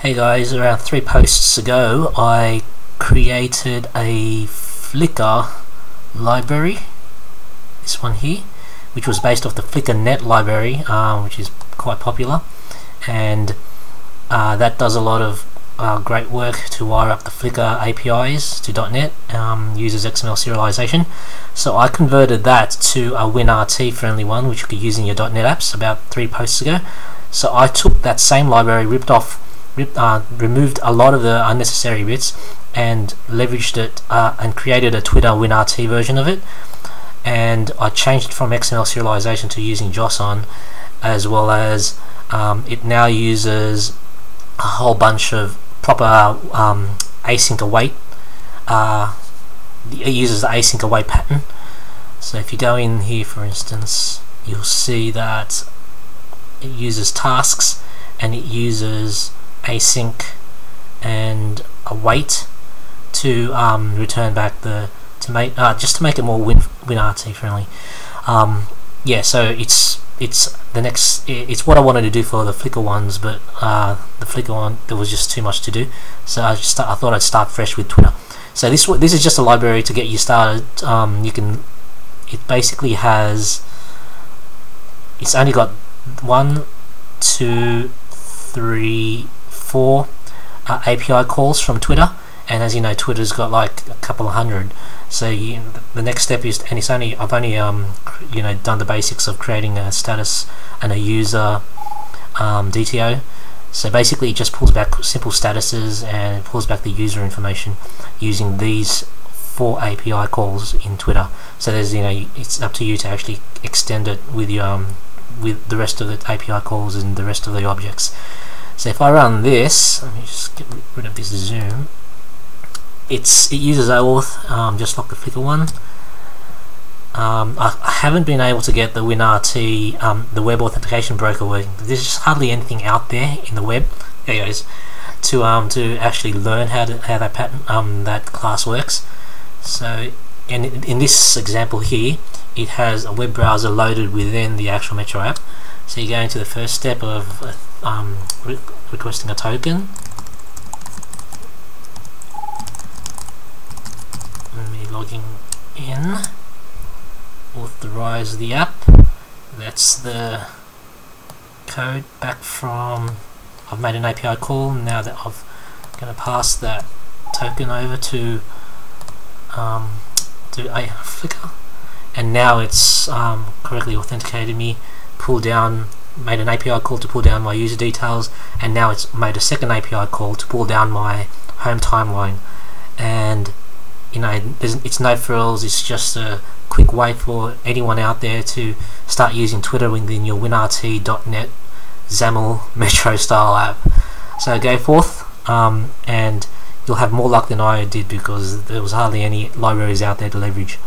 Hey guys, around 3 posts ago I created a Flickr library, this one here, which was based off the Flickr.net library, which is quite popular, and that does a lot of great work to wire up the Flickr APIs to .NET, uses XML serialization. So I converted that to a WinRT friendly one, which you could use in your .NET apps about 3 posts ago. So I took that same library, removed a lot of the unnecessary bits and leveraged it and created a Twitter WinRT version of it, and I changed it from XML serialization to using JSON, as well as it now uses a whole bunch of proper async await. It uses the async await pattern. So if you go in here, for instance, you'll see that it uses tasks and it uses async and await to return back to make it more WinRT friendly. Yeah, so it's what I wanted to do for the Flickr ones, but the Flickr one, there was just too much to do, so I thought I'd start fresh with Twitter. So this is just a library to get you started. It basically has, it's only got 1, 2, 3, 4 API calls from Twitter, and as you know, Twitter's got like a couple of hundred. So the next step is, and I've only done the basics of creating a status and a user DTO. So basically, it just pulls back simple statuses and it pulls back the user information using these 4 API calls in Twitter. So there's it's up to you to actually extend it with the rest of the API calls and the rest of the objects. So if I run this, let me just get rid of this zoom. It uses OAuth, just like the Flickr one. I haven't been able to get the WinRT, the web authentication broker working. There's just hardly anything out there in the web. There it is. To actually learn how that pattern, that class works. So, and in this example here, it has a web browser loaded within the actual Metro app. So you go into the first step of requesting a token. Me logging in, authorize the app. That's the code back from, I've made an API call. Now that I'm going to pass that token over to a Flickr, and now it's correctly authenticated me, made an API call to pull down my user details, and now it's made a second API call to pull down my home timeline. And it's no frills. It's just a quick way for anyone out there to start using Twitter within your WinRT.net Xaml Metro style app. So go forth, and you'll have more luck than I did, because there was hardly any libraries out there to leverage.